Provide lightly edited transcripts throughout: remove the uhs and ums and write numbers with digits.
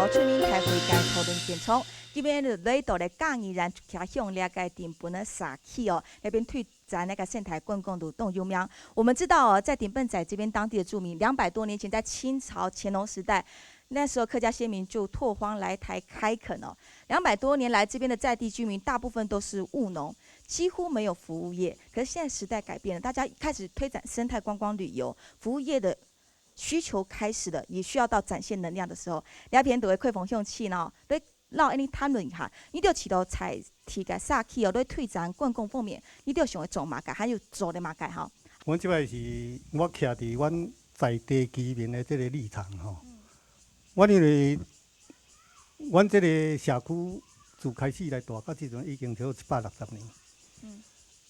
后村民开会该讨论变冲，这边就来到咧江宜兰开向了解顶本的撒气哦，那边推展那个生态观光的动优苗。我们知道哦，在顶笨仔这边当地的住民，200多年前在清朝乾隆时代。那时候客家先民就拓荒来台开垦哦，200多年来这边的在地居民大部分都是务农，几乎没有服务业。可是现在时代改变了，大家开始推展生态观光旅游，服务业的需求开始了，也需要到展现能量的时候，两边都会开风向气呢，对，让你谈论一下，你就起到采提个啥气哦，对推展观光方面，你就想要做嘛个，还有做的嘛个哈。阮即摆是我徛伫阮在地居民的这个立场吼。阮因为阮这个社区自开始来大，到即阵已经超过160年。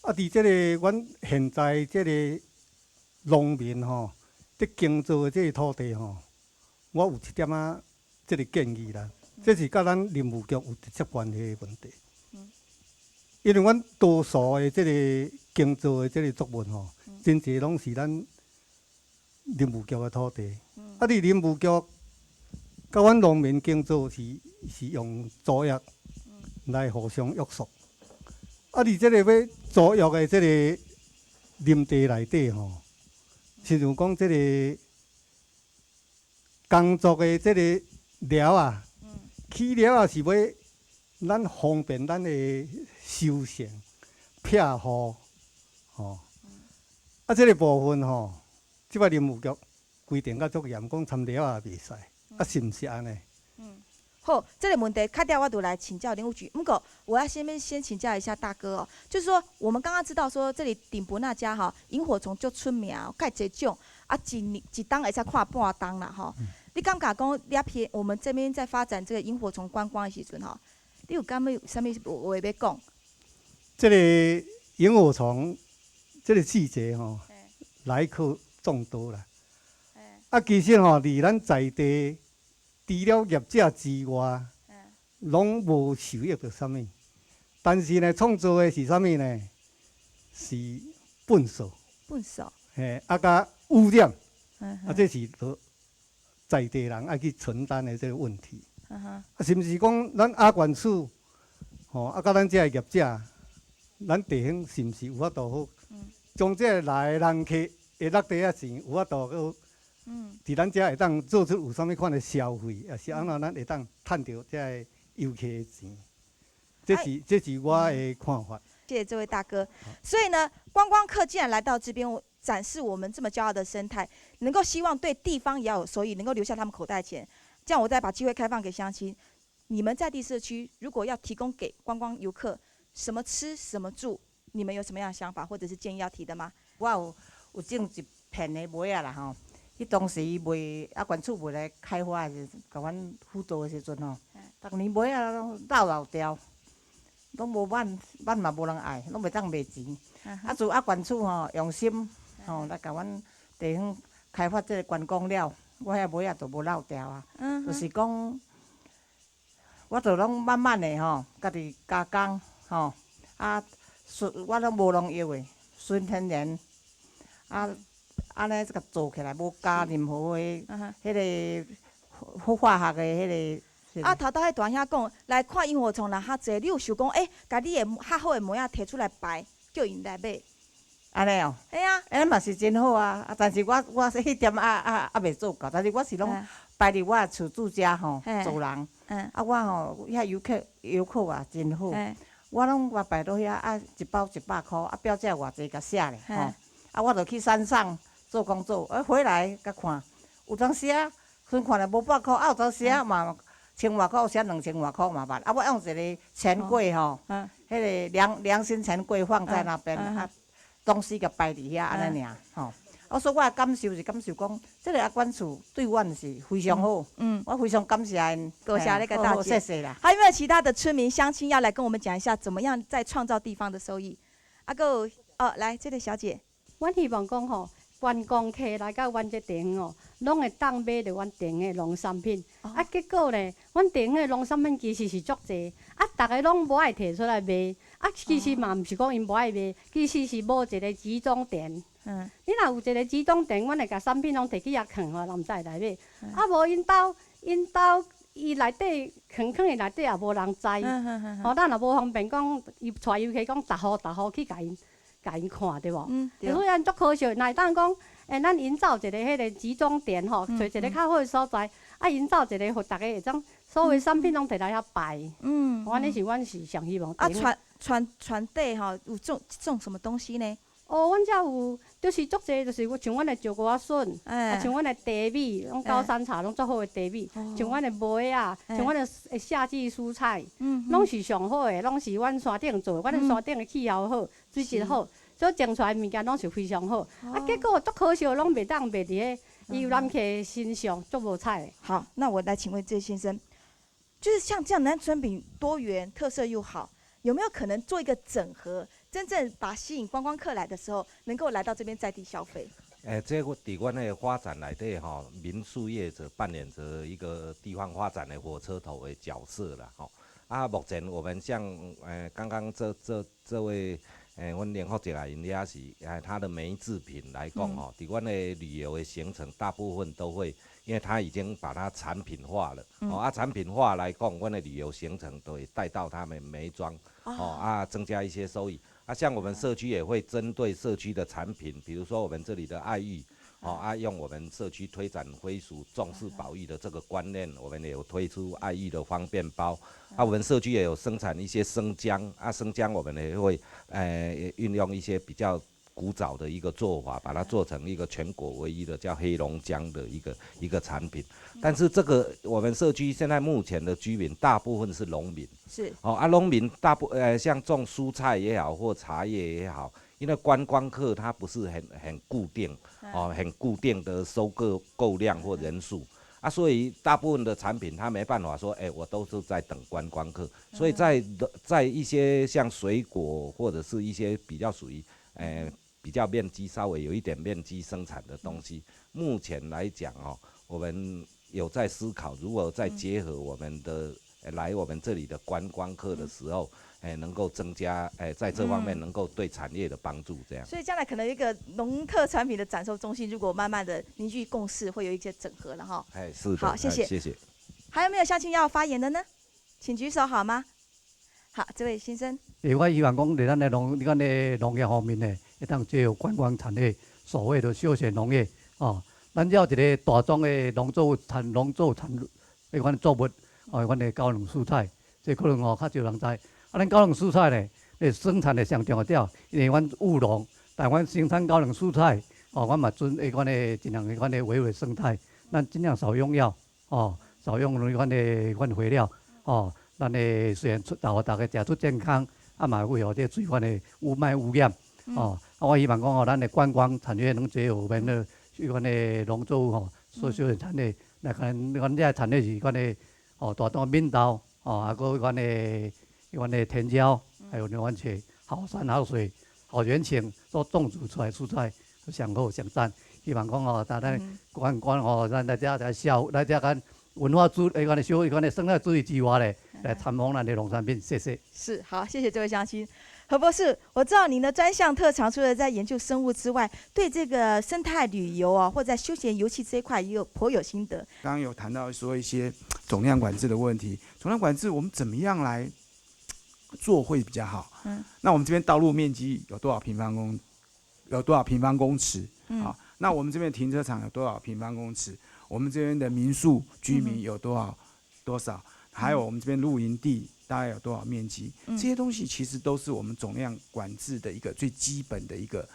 啊，伫这个阮现在这个农民吼，伫耕作的这个土地吼，我有一点仔这个建议啦，这是甲咱林务局有直接关系的问题。因为阮多数的这个耕作的这个作物吼，真侪拢是咱林务局的土地。啊，伫林务局甲阮农民耕作是用租约来互相约束。啊，伫即个要租约的即个林地内底吼，亲像讲即个工作的即个寮啊，起寮啊是要咱方便咱的修缮、撇户，吼。啊，即个部分吼，即摆林务局规定较足严，讲参寮也袂使。啊，是毋是安尼？好，这个问题，卡掉我就来请教林务局。不过，我要先请教一下大哥哦，就是说，我们刚刚知道说，这里顶伯那家哈，萤火虫就出名，介侪种，啊，一档会使看半档啦吼。你感觉讲，我们这边在发展这个萤火虫观光的时阵吼，你有感觉有啥物话要讲？这个萤火虫，这个季节吼，来客众多啦。啊，其实吼，离咱在地，除了业者之外，拢无受益到啥物。但是呢，创造的是啥物呢？是粪扫。粪扫。嘿，啊，甲污染。啊，这是在地人爱去承担的这个问题。啊，是毋是讲咱阿管处，吼，啊，甲咱这个业者，咱地方是毋是有法度好，将这个来的人客会落地啊钱有法度好？伫咱遮会当做出有啥物款的消费，也是安怎咱会当趁到遮个游客的钱？这是我的看法。谢谢这位大哥。所以呢，观光客既然来到这边展示我们这么骄傲的生态，能够希望对地方也要有收益，能够留下他们口袋钱。这样我再把机会开放给乡亲，你们在地社区如果要提供给观光游客什么吃什么住，你们有什么样的想法或者是建议要提的吗？我有种一片的梅啊啦吼。迄当时卖啊，管处卖来开发的时阵，甲阮辅导的时阵吼，逐年梅啊拢老掉，拢无满嘛无人爱，拢袂当卖钱。啊，自啊管处吼用心吼来甲阮地方开发这个观光了，我遐梅啊就无老掉啊。就是讲，我就拢慢慢的吼，家己加工吼，啊，我拢无农药的，纯天然，啊。安尼甲做起来，无加任何的迄个化学的迄个。啊，头迄大兄讲来看萤火虫人较济，你有想讲，甲你的较好的模仔摕出来摆，叫因来买？安尼哦。系啊。安尼嘛是真好啊！啊，但是我迄点袂做到，但是我是拢摆伫我厝住遮吼，做人。啊，我吼遐游客啊真好，我拢我摆到遐啊一包100块，啊表价偌济甲写咧吼。啊，我就去山上。做工作，回来甲看，有当时啊，剩看了无100块，啊有当时啊嘛1000外块，有时2000外块嘛捌。啊，我用一个钱柜吼，迄个良心钱柜放在那边，啊，东西甲摆伫遐安尼尔吼。我说我的感受是感受讲，这个阿管处对阮是非常好，我非常感谢因。多谢那个大姐，谢谢啦。还有没有其他的村民乡亲要来跟我们讲一下，怎么样在创造地方的收益？啊个来这个小姐，阮希望讲吼。观光客来到阮这地方哦，拢会当买到阮地方的农产品。啊，结果呢，阮地方的农产品其实是足济，啊，逐个拢无爱摕出来卖。啊，其实嘛，毋是讲因无爱卖，其实是无一个集中点。你若有一个集中点，阮会甲产品拢摕去遐藏吼，人毋知来买。啊，无因兜伊内底坑坑的内底也无人知，吼，咱也无方便讲，伊带游客讲逐户去甲因看，对无？对。所以咱足可惜，若会当讲，咱营造一个迄个集中点吼，找一个较好的所在，营造一个，互大家会当所有产品拢摕来遐摆。阮是上希望。传递吼，有种什么东西呢？阮遮有，就是足济，就是像阮的石瓜笋，像阮的茶米，拢高山茶，拢足好的茶米，像阮的梅啊，像阮的夏季蔬菜，拢是上好的，拢是阮山顶做，阮的山顶的气候好，水质好，所以种出来物件拢是非常好。结果足可惜，拢袂当卖伫个游览客身上，足无彩。好，那我来请问这先生，就是像这样南村饼多元特色又好，有没有可能做一个整合？真正把吸引观光客来的时候，能够来到这边在地消费。这个伫阮的发展内底吼，民宿业者扮演着一个地方发展的火车头的角色啦吼。目前我们像刚刚这位阮联合姐啊，因遐是他的梅制品来讲吼，伫阮的旅游的行程大部分都会，因为他已经把它产品化了，产品化来讲，阮的旅游行程都会带到他们梅庄，增加一些收益。像我们社区也会针对社区的产品，比如说我们这里的爱玉，用我们社区推展灰俗重视保育的这个观念，我们也有推出爱玉的方便包。我们社区也有生产一些生姜，生姜我们也会运用一些比较古早的一个做法，把它做成一个全国唯一的叫黑龙江的一个产品。但是这个我们社区现在目前的居民大部分是农民，是农民像种蔬菜也好或茶叶也好，因为观光客他不是很固定，很固定的收购量或人数。所以大部分的产品他没办法说，我都是在等观光客，所以在一些像水果或者是一些比较属于比较面积稍微有一点面积生产的东西，目前来讲我们有在思考，如果再结合我们的来我们这里的观光客的时候，能够增加在这方面能够对产业的帮助，这样。所以将来可能有一个农特产品的展售中心，如果慢慢的凝聚共识，会有一些整合了哈。是的。好，谢谢。谢谢。还有没有乡亲要发言的呢？请举手好吗？好，这位先生。我希望讲，在咱的农业方面呢，会当结合观光产业，所谓的休闲农业咱只要一个大宗的农作迄款作物，迄款的高粱蔬菜，这可能较少人知。咱高粱蔬菜呢，生产的上重要点，因为阮务农，但阮生产高粱蔬菜，阮嘛遵迄款的尽量迄款的维护生态，咱尽量少用药，少用迄款肥料，咱的虽然大家食出健康，嘛会有这水源的污染，我希望讲咱的观光产业能结合我们的迄款的农作物所需的产业，来看阮遮产业是迄款的大当闽豆，还佫迄款的甜椒，还有牛番茄，好山好水好人情所种植出来蔬菜上好上赞。希望讲咱观咱来遮来遮看文化迄款的迄款的生态主义之外咧，来参访咱的农产品。谢谢。是，好，谢谢这位乡亲。何博士，我知道您的专项特长除了在研究生物之外，对这个生态旅游或在休闲游憩这一块也有颇有心得。刚刚有谈到说一些总量管制的问题，总量管制我们怎么样来做会比较好？那我们这边道路面积有多少平方公尺？那我们这边停车场有多少平方公尺？我们这边的民宿居民有多少？还有我们这边露营地大概有多少面积？这些东西其实都是我们总量管制的一个最基本的一个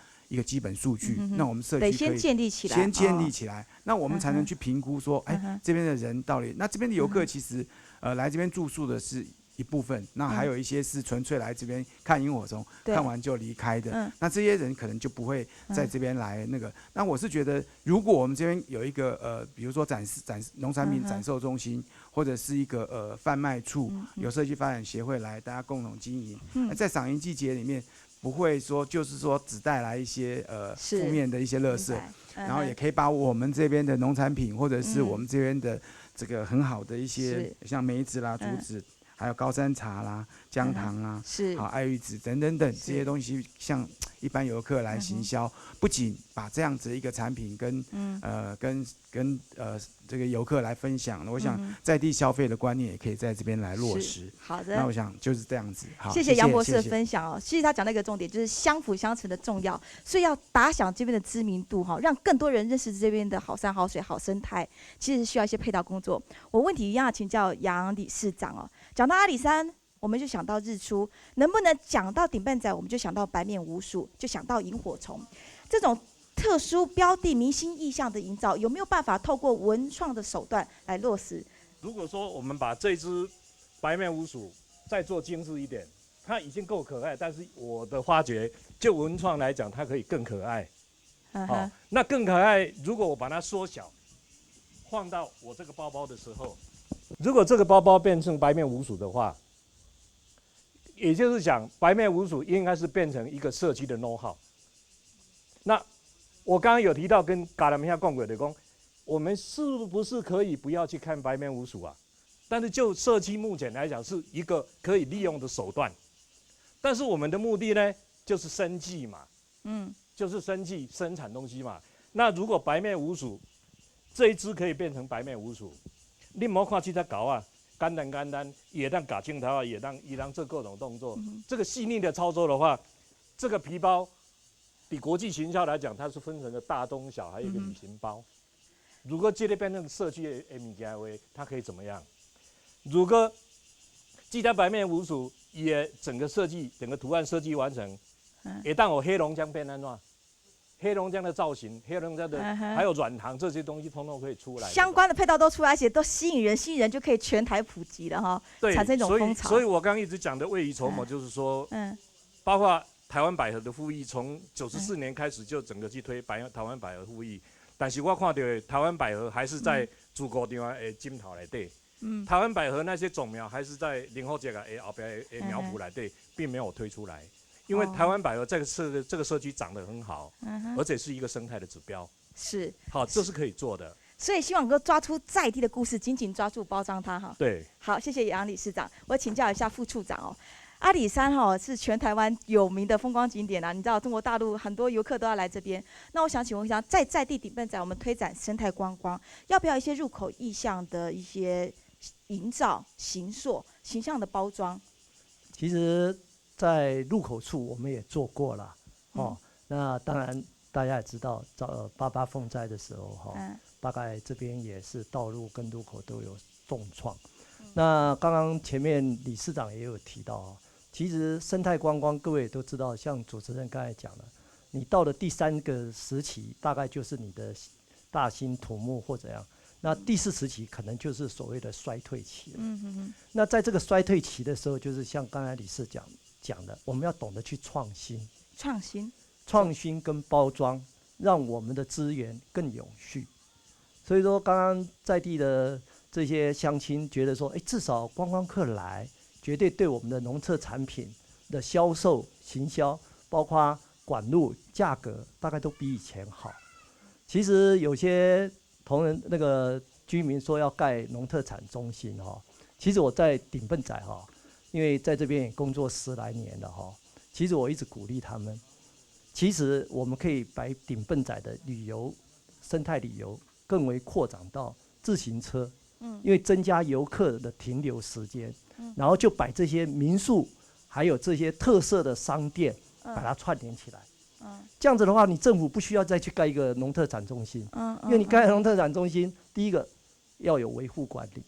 基本数据。那我们社区可以先建立起来，那我们才能去评估说，这边的人到底，那这边的游客其实来这边住宿的是一部分，那还有一些是纯粹来这边看萤火虫，看完就离开的。那这些人可能就不会在这边来那个。那我是觉得，如果我们这边有一个比如说展农产品展售中心，或者是一个贩卖处，有社区发展协会来大家共同经营，在赏萤季节里面。不会说，就是说只带来一些负面的一些垃圾，然后也可以把我们这边的农产品，或者是我们这边的这个很好的一些像梅子啦、竹子，还有高山茶啦、姜糖啊，是好爱玉子等等等这些东西，向一般游客来行销，不仅把这样子一个产品跟这个游客来分享，我想在地消费的观念也可以在这边来落实。好的，那我想就是这样子。好，谢谢杨博士的分享哦。其实他讲到一个重点，就是相辅相成的重要，所以要打响这边的知名度哈，让更多人认识这边的好山好水好生态，其实需要一些配套工作。我问题一样要请教杨理事长哦。讲到阿里山，我们就想到日出，能不能讲到顶半仔，我们就想到白面鼯鼠，就想到萤火虫，这种特殊标的明星意象的营造，有没有办法透过文创的手段来落实？如果说我们把这只白面鼯鼠再做精致一点，它已经够可爱，但是我的发觉，就文创来讲，它可以更可爱。那更可爱，如果我把它缩小，放到我这个包包的时候，如果这个包包变成白面鼯鼠的话，也就是讲，白面鼯鼠应该是变成一个社区的 know how。那我刚刚有提到跟嘎达米亚共轨的工，我们是不是可以不要去看白面鼯鼠啊？但是就社区目前来讲是一个可以利用的手段，但是我们的目的呢，就是生计嘛，就是生计生产东西嘛。那如果白面鼯鼠这一只可以变成白面鼯鼠，你莫看其他狗啊，简单，也当嘎镜头啊，也当做各种动作。这个细腻的操作的话，这个皮包比国际行销来讲，它是分成了大中小，还有一个旅行包。如果这里变成社区的物件的话，它可以怎么样？如果这条白面鼯鼠也整个设计、整个图案设计完成，也当我黑龙江变安怎？黑龙江的造型、黑龙江的还有软糖这些东西，通通可以出来。相关的配套都出来，而且都吸引人就可以全台普及了哈，产生一种风潮。所以我刚刚一直讲的未雨绸缪，就是说，包括台湾百合的复议，从94年开始就整个去推台湾百合复议，但是我看到台湾百合还是在诸葛地方的金头内底。台湾百合那些种苗还是在林后街的后边的苗圃内底，并没有推出来。因为台湾百合这个社区长得很好，而且是一个生态的指标，是好，这是可以做的。所以希望能够抓出在地的故事，紧紧抓住包装它哈。对，好，谢谢杨理事长。我请教一下副处长哦，阿里山哈是全台湾有名的风光景点啊，你知道中国大陆很多游客都要来这边。那我想请问一下，在地顶笨仔我们推展生态观光，要不要一些入口意象的一些营造、形象的包装？其实，在入口处我们也做过了，那当然大家也知道，88风灾的时候大概这边也是道路跟入口都有重创。那刚刚前面理事长也有提到，其实生态观光各位也都知道，像主持人刚才讲的，你到了第3个时期，大概就是你的大兴土木或怎样。那第4时期可能就是所谓的衰退期了。那在这个衰退期的时候，就是像刚才理事长讲的，我们要懂得去创新跟包装，让我们的资源更永续。所以说，刚刚在地的这些乡亲觉得说，至少观光客来，绝对对我们的农特产品的销售、行销，包括管路、价格，大概都比以前好。其实有些那个居民说要盖农特产中心其实我在顶笨仔因为在这边也工作10来年了其实我一直鼓励他们，其实我们可以把顶笨仔的旅游、生态旅游更为扩展到自行车，因为增加游客的停留时间，然后就把这些民宿还有这些特色的商店把它串联起来。这样子的话，你政府不需要再去盖一个农特产中心，因为你盖农特产中心，第一个要有维护管理。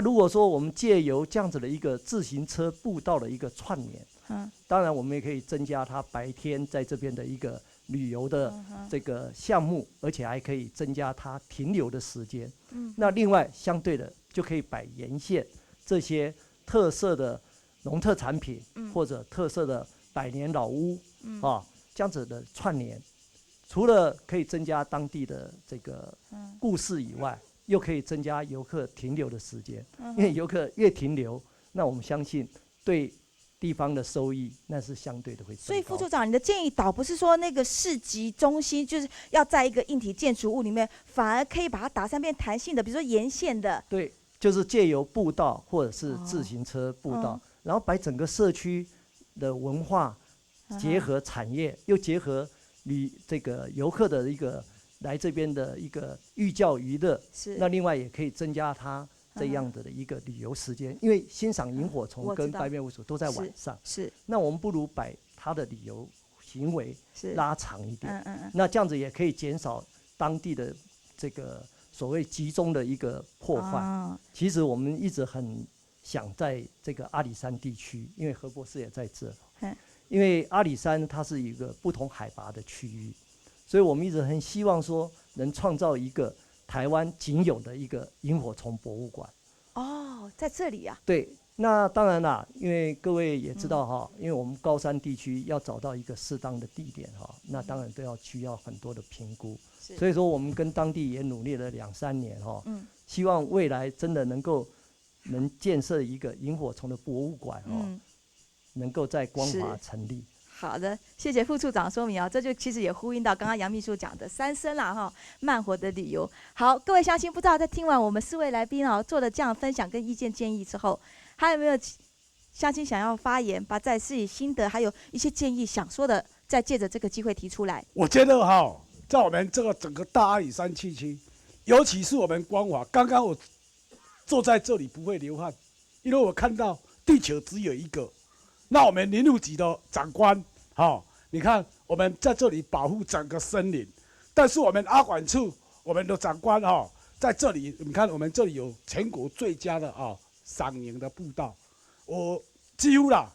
如果说我们借由这样子的一个自行车步道的一个串联，当然我们也可以增加它白天在这边的一个旅游的这个项目，而且还可以增加它停留的时间。那另外相对的就可以把沿线这些特色的农特产品，或者特色的百年老屋这样子的串联，除了可以增加当地的这个故事以外，又可以增加游客停留的时间。因为游客越停留，那我们相信对地方的收益那是相对的会增高。所以副处长，你的建议倒不是说那个市集中心就是要在一个硬体建筑物里面，反而可以把它打散变弹性的，比如说沿线的。对，就是借由步道或者是自行车步道，然后把整个社区的文化结合产业，又结合这个游客的一个来这边的一个寓教于乐，那另外也可以增加他这样子的一个旅游时间，因为欣赏萤火虫跟白面鼯鼠都在晚上，那我们不如把他的旅游行为拉长一点，那这样子也可以减少当地的这个所谓集中的一个破坏。其实我们一直很想在这个阿里山地区，因为何博士也在这，因为阿里山它是一个不同海拔的区域，所以我们一直很希望说能创造一个台湾仅有的一个萤火虫博物馆。哦，在这里啊？对，那当然啦，因为各位也知道哈，因为我们高山地区要找到一个适当的地点哈，那当然都要需要很多的评估。所以说我们跟当地也努力了2-3年哈，希望未来真的能建设一个萤火虫的博物馆哦，能够在光华成立。好的，谢谢副处长说明啊，这就其实也呼应到刚刚杨秘书讲的3生啦哈，慢活的旅游。好，各位乡亲，不知道在听完我们4位来宾做了这样分享跟意见建议之后，还有没有乡亲想要发言，把在自己心得还有一些建议想说的，再借着这个机会提出来？我觉得在我们这个整个大阿里山地区，尤其是我们光华，刚刚我坐在这里不会流汗，因为我看到地球只有一个。那我们林务局的长官，你看我们在这里保护整个森林，但是我们阿管处我们的长官在这里，你看我们这里有全国最佳的赏萤的步道，我几乎啦，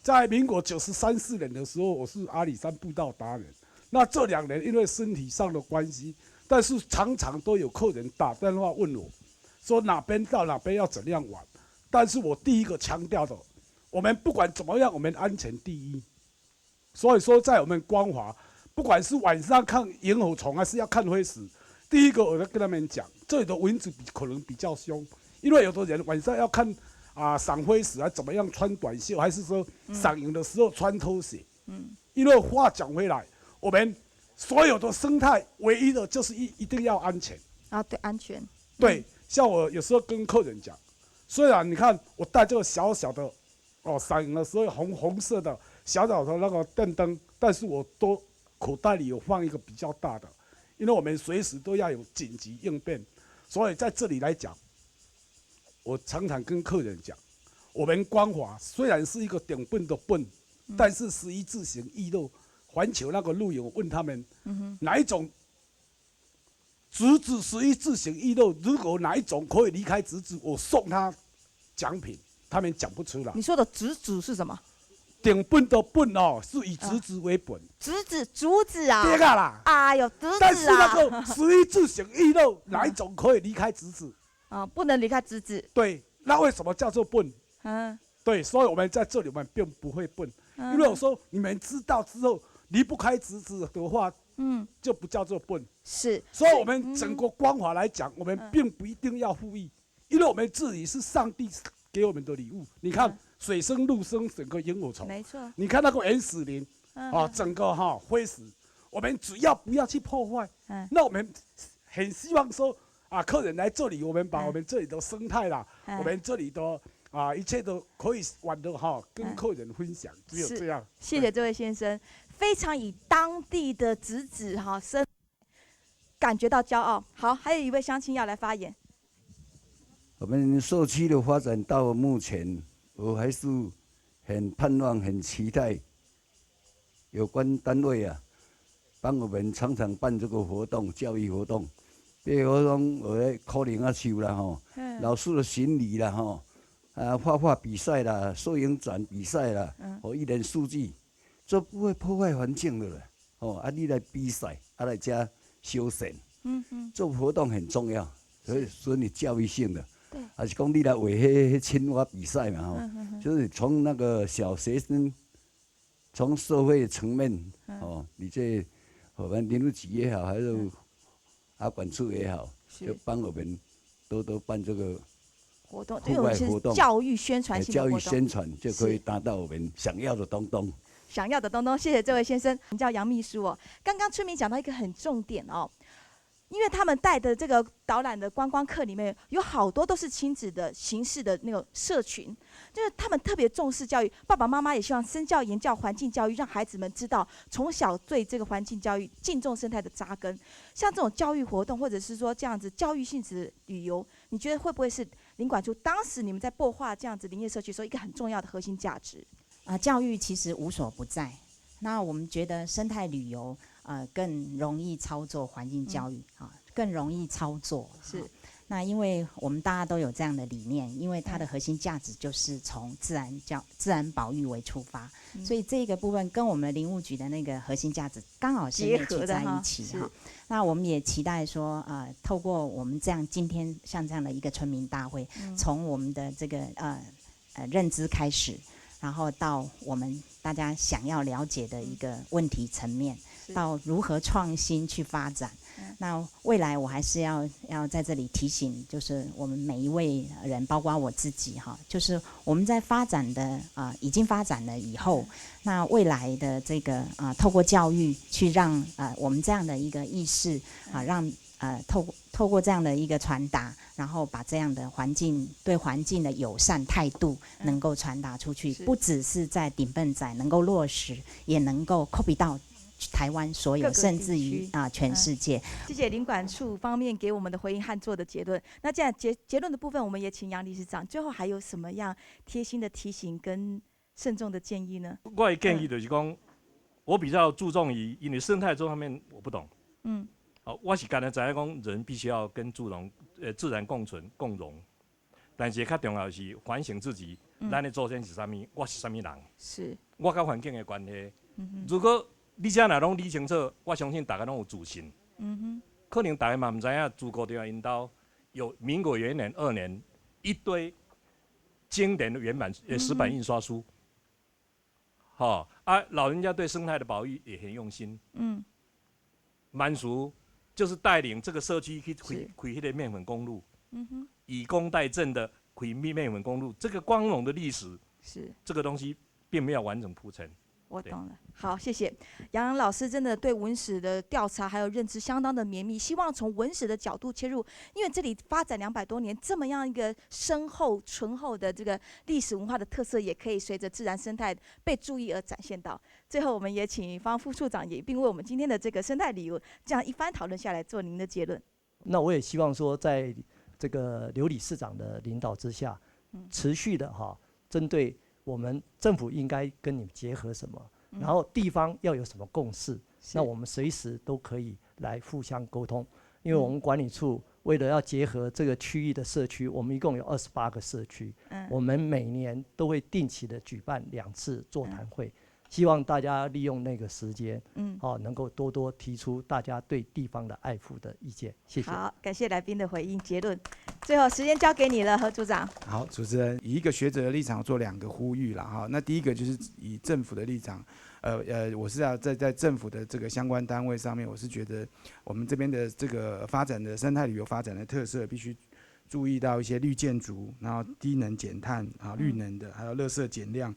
在民国93、4年的时候，我是阿里山步道达人。那这2年因为身体上的关系，但是常常都有客人打电话问我，说哪边到哪边要怎样玩。但是我第一个强调的，我们不管怎么样，我们安全第一。所以说，在我们光华，不管是晚上看萤火虫，还是要看灰石，第一个我要跟他们讲，这里的蚊子可能比较凶，因为有的人晚上要看赏灰石，还怎么样穿短袖，还是说赏萤的时候穿拖鞋。因为话讲回来，我们所有的生态，唯一的就是一定要安全对，安全。对，像我有时候跟客人讲，虽然你看我带这个小小的赏萤的时候红色的小小的那个电灯，但是我都口袋里有放一个比较大的，因为我们随时都要有紧急应变。所以在这里来讲，我常常跟客人讲，我们光华虽然是一个顶笨的笨，但是11字形翼肉，环球那个路友问他们，哪一种直子11字形翼肉，如果哪一种可以离开直子，我送他奖品，他们讲不出来。你说的直子是什么？顶笨的笨是以直子为本。直子、竹子啊？对啦。哎呦，直子啊！但是那个11字形翼肉，哪一种可以离开直子？不能离开直子。对，那为什么叫做笨？对，所以我们在这里我们并不会笨，因为我说你们知道之后离不开直子的话，就不叫做笨。是。所以我们整个光华来讲，我们并不一定要富裕，因为我们自己是上帝给我们的礼物。你看。水生、陆生，整个萤火虫，没错。你看那个原始林，整个灰石，我们只要不要去破坏，那我们很希望说客人来这里，我们把我们这里的生态啦，我们这里的一切都可以玩的跟客人分享，只有这样。谢谢这位先生，非常以当地的直子生感觉到骄傲。好，还有一位乡亲要来发言。我们社区的发展到目前。我还是很盼望、很期待有关单位帮我们常常办这个活动、教育活动。比如讲，可能树啦老师的巡礼啦画画比赛啦、摄影展比赛啦，一年四季，这不会破坏环境的了。你来比赛，来这休闲，做活动很重要，所以你教育性的。还是讲你来画青蛙比赛嘛就是从那个小学生，从社会层面你这我们林务局也好，还是阿管处也好，就帮我们多办这个活动，户外活动，教育宣传性的活动，教育宣传就可以达到我们想要的东东。想要的东东，谢谢这位先生，叫杨秘书刚刚春明讲到一个很重点因为他们带的这个导览的观光客里面有好多都是亲子的形式的那种社群，就是他们特别重视教育，爸爸妈妈也希望身教言教环境教育，让孩子们知道从小对这个环境教育敬重生态的扎根。像这种教育活动或者是说这样子教育性质的旅游，你觉得会不会是林管处当时你们在擘画这样子林业社区的时候一个很重要的核心价值？教育其实无所不在。那我们觉得生态旅游更容易操作环境教育更容易操作是。那因为我们大家都有这样的理念，因为它的核心价值就是从自然保育为出发，所以这个部分跟我们林务局的那个核心价值刚好是match在一起哈。那我们也期待说透过我们这样今天像这样的一个村民大会，从我们的这个认知开始，然后到我们大家想要了解的一个问题层面，到如何创新去发展。那未来我还是要在这里提醒，就是我们每一位人，包括我自己哈，就是我们在发展的已经发展了以后，那未来的这个透过教育去让我们这样的一个意识让透过这样的一个传达，然后把这样的对环境的友善态度能够传达出去，不只是在顶笨仔能够落实，也能够 copy 到台湾所有，甚至于全世界。谢谢林管处方面给我们的回应和做的结论。那这样结论的部分，我们也请杨理事长最后还有什么样贴心的提醒跟慎重的建议呢？我的建议就是讲，我比较注重于因为生态这方面我不懂，我是刚才知影讲人必须要跟自然共存共荣，但是较重要的是反省自己，咱的祖先是啥物，我是啥物人，是我甲环境的关系。如果你遮若拢理清楚，我相信大家拢有自信。可能大家嘛唔知影，朱国定因兜有民国元年、2年一堆经典的石版印刷书，老人家对生态的保育也很用心。满叔就是带领这个社区去开迄个面粉公路，以工代赈的开面粉公路，这个光荣的历史是这个东西并没有完整铺陈。我懂了，好，谢谢杨老师，真的对文史的调查还有认知相当的绵密，希望从文史的角度切入，因为这里发展200多年，这么样一个深厚醇厚的这个历史文化的特色，也可以随着自然生态被注意而展现到。最后，我们也请方副处长也并为我们今天的这个生态旅游这样一番讨论下来做您的结论。那我也希望说，在这个刘理事长的领导之下，持续的针对我们政府应该跟你们结合什么，然后地方要有什么共识，那我们随时都可以来互相沟通。因为我们管理处为了要结合这个区域的社区，我们一共有28个社区，我们每年都会定期的举办2次座谈会，希望大家利用那个时间，能够多多提出大家对地方的爱护的意见。谢谢。好，感谢来宾的回应结论。最后时间交给你了，何组长。好，主持人以一个学者的立场做2个呼吁啦哈。那第一个就是以政府的立场，我是要在政府的这个相关单位上面，我是觉得我们这边的这个发展的生态旅游发展的特色必须注意到一些绿建筑，然后低能减碳绿能的，还有垃圾减量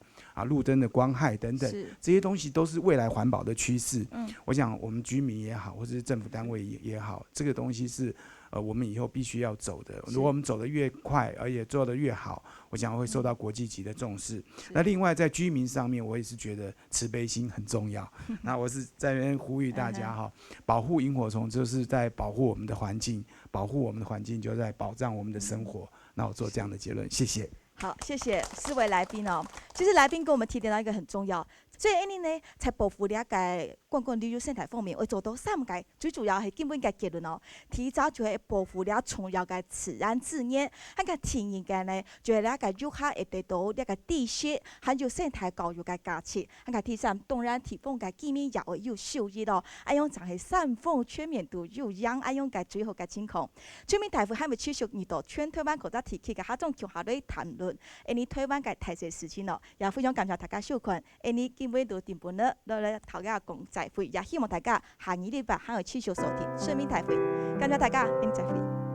路灯的光害等等，这些东西都是未来环保的趋势。我想我们居民也好，或者是政府单位也好，这个东西是我们以后必须要走的。如果我们走得越快，而且做得越好，我想会受到国际级的重视。那另外在居民上面，我也是觉得慈悲心很重要。那我是在那边呼吁大家保护萤火虫就是在保护我们的环境，保护我们的环境就在保障我们的生活。那我做这样的结论，谢谢。好，谢谢4位来宾哦。其实来宾跟我们提点到一个很重要，所以呢，在保护了解观光旅游生态方面，会做到3个最主要的基本的结论哦。提早就会保护了重要的自然资源，那个天然的呢，就会了解游客会得到那个知识，还有生态教育的价值。那个第3，当然提供的居民也会有收益咯。用就係散放全面度有氧，用嘅最好嘅情況。村民大夫係咪持續遇到全台灣國家提起嘅嗰種橋下嚟談論？呢台灣嘅大小事情咯，也非常感謝大家收看。呢今晚到電半呢，落嚟頭家講再會，也希望大家下2禮拜還有持續收聽村民大會。感謝大家，再會。